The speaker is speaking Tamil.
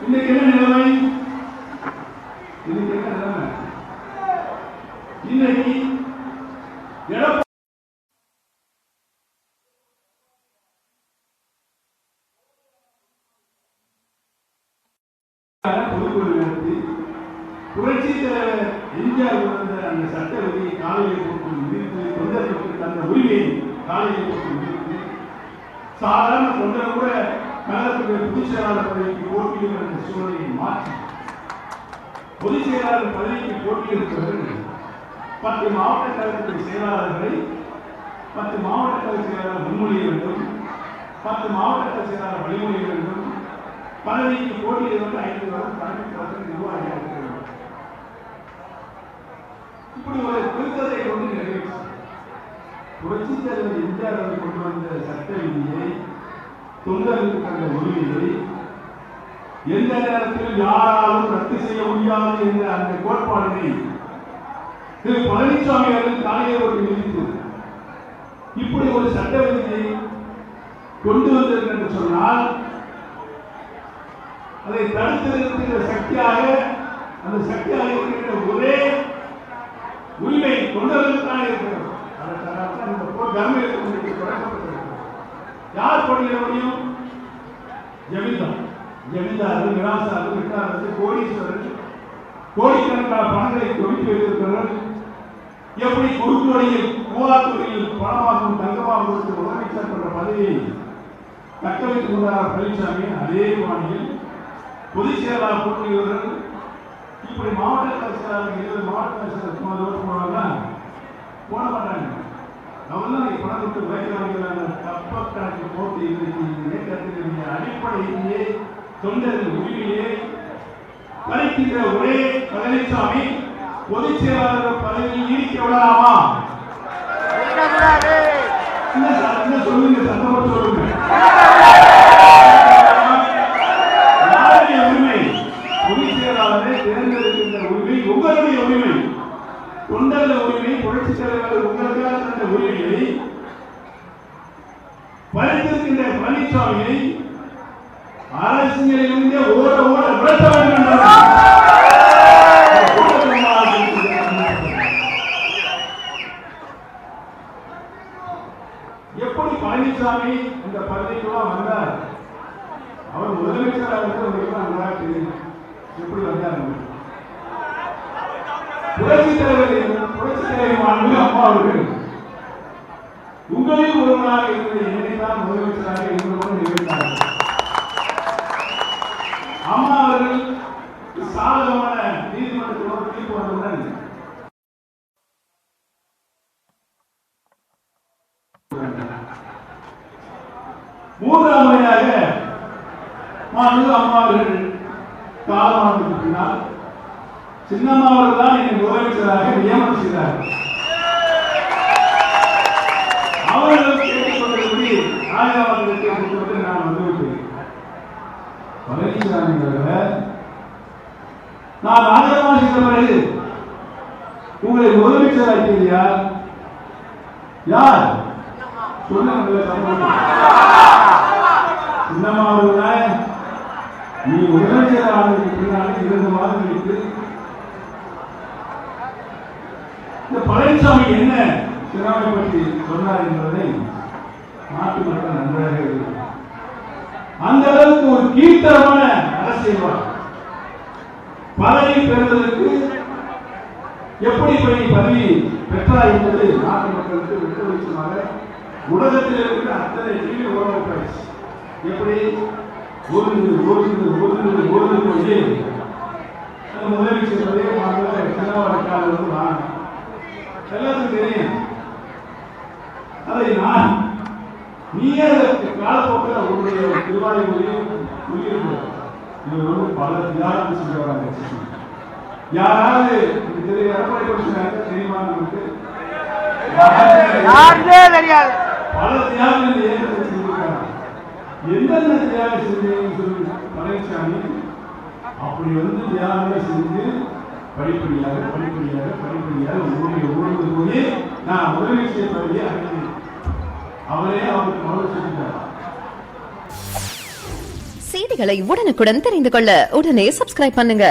இன்னைக்கு என்ன நிலைமை? இன்னைக்கு என்ன நிலைமை? இன்னைக்கு பொதுக்குழு நடத்தி புரட்சி தலைவர் எம்ஜிஆர் வந்த அந்த சட்ட விதியை காலையில் போட்டு விதித்து தொண்டர்களுக்கு அந்த உரிமையை காலையில் போட்டு விதித்து சாதாரண தொண்டர் கூட கழகத்துடைய பொதுச் செயலாளர் பதவிக்கு போட்டியிடும் என்ற சூழலை மாற்றி பொதுச் செயலாளர் பதவிக்கு போட்டியிடுபவர்கள் 10 மாவட்ட கழகத்துடைய செயலாளர்களை 10 மாவட்ட கழக செயலாளர் முன்மொழிய வேண்டும், 10 மாவட்ட கழக செயலாளர் வழிமொழிய வேண்டும். பதவிக்கு போட்டியிடுவது 5 வருடம் பதவிக்கு நிர்வாகியாக இருக்க வேண்டும். இப்படி ஒரு திருத்தத்தை கொண்டு நிறைவேற்றி புரட்சி தலைவர் எம்ஜிஆர் அவர்கள் கொண்டு வந்த சட்ட விதியை தொண்டர்களுக்கு தந்த உரிமையை எந்த நேரத்தில் யாராலும் ரத்து செய்ய முடியாது என்ற அந்த கோட்பாடினை திரு பழனிசாமி அவர்கள் காலையில் ஒரு நிறுத்தி இப்படி ஒரு சட்ட விதியை கொண்டு வந்தது என்று சொன்னால் அதை தடுத்து நிறுத்துகிற சக்தியாக அந்த சக்தியாக இருக்கின்ற ஒரே உரிமை தொண்டர்களுக்கான இருக்கிறது. யார் போட்டியிட முடியும்? ஜமீன்தார்கள், மிராசார்கள், விட்டாளர்கள், கோடீஸ்வரர்கள், கோடிக்கணக்கான பணங்களை குவித்து வைத்திருக்கிறார்கள். எப்படி குறுக்கு வழியில் மூலாத்தூரில் பணமாகவும் தங்கமாகவும் கொடுத்து முதலமைச்சர் என்ற பதவியை தக்க வைத்துக் கொண்டார் பழனிசாமி. அதே மாநிலம் பொதுச் செயலாளர் போட்டியிடுவர்கள் இப்படி மாவட்ட கட்சியாளர்கள் மாவட்ட கட்சியாளர் போனாங்க போட மாட்டாங்க. அவர்தான் பணம் கொடுத்து வைக்கிறவங்க தப்ப கணக்கு போட்டு இயக்கத்தினுடைய அடிப்படையிலேயே தொண்டர்கள் உரிமையை பறிக்கின்ற ஒரே பழனிசாமி பொதுச் செயலாளர் பதவியில் நீடிக்க விடலாமா? சொல்லுங்க, சத்தம் சொல்லுங்க. யாருடைய உரிமை? பொதுச் செயலாளரை தேர்ந்தெடுக்கின்ற உரிமை உங்களுடைய உரிமை, தொண்டர்கள் உரிமை. புரட்சி தலைவர் உங்களுக்காக தந்த உரிமையை பறித்திருக்கின்ற பழனிசாமியை அரசியலிலிருந்து ஓட ஓட விளக்க வேண்டும். எப்படி பழனிசாமி இந்த பதவிக்குலாம் வந்தார்? அவர் முதலமைச்சராக எப்படி வந்தார்? புரட்சி தலைவர் அம்மா அவர்கள் உங்களில் ஒருவராக இருந்த என்னைத்தான் முதலமைச்சராக இருந்தவர்கள் நிகழ்ந்தார்கள். அம்மா அவர்கள் சாதகமான நீதிமன்றத்தோடு தீர்ப்பு வந்தவுடன் மூன்றாம் முறையாக அம்மா அவர்கள் காலமானதுக்கு பின்னால் சின்னம்மா அவர்கள் தான் என்னை முதலமைச்சராக நியமனம் செய்தார்கள். அவர்கள் கேட்டுக்கொண்டபடி ஆயிரம் கேட்டுக்கொண்டு நான் வந்துவிட்டேன். பழனிசாமி நான் ராஜினாமா செய்த பிறகு உங்களை முதலமைச்சராக்கியது யார்? யார் சொல்லுங்க. சின்னம்மா அவர்கள் நீ முதலமைச்சர் ஆனதுக்கு பின்னாலே 2 மாதம் கழித்து இந்த பழனிசாமி என்ன சின்னாவை பற்றி சொன்னார் என்பதை நாட்டு மக்கள் நன்றாக இருக்கிறார். அந்த அளவுக்கு ஒரு கீழ்த்தரமான அரசியல்வாதி பதவி பெறுவதற்கு எப்படி பதவி பெற்றார் என்பது நாட்டு மக்களுக்கு வெட்ட வெளிச்சமாக உலகத்தில் இருக்கிற அத்தனை டிவி உறவாயிடுச்சு. எப்படி கொண்டே முதலமைச்சர் பதவியை சின்னவாழ்க்காக நான் எல்லாத்துக்கும் தெரியும். அதை நான் நீயே காலப்போக்கில் உங்களுடைய திருவாய் மொழியும் பல தியாகம் செஞ்சு வராங்க. யாராவது எடப்பாடி தெரியுமா? நமக்கு தெரியாது. பல தியாகங்கள் இயக்கத்தை செஞ்சிருக்காங்க. எந்தெந்த தியாகம் செஞ்சு பழனிசாமி அப்படி தியாகங்களை செஞ்சு படிப்படியாக ஊழல் போய் நான் முதலமைச்சர் பதவியை அடைந்தேன். அவரே அவருக்கு மறுபடியும் செய்திகளை உடனுக்குடன் தெரிந்து கொள்ள உடனே சப்ஸ்கிரைப் பண்ணுங்க.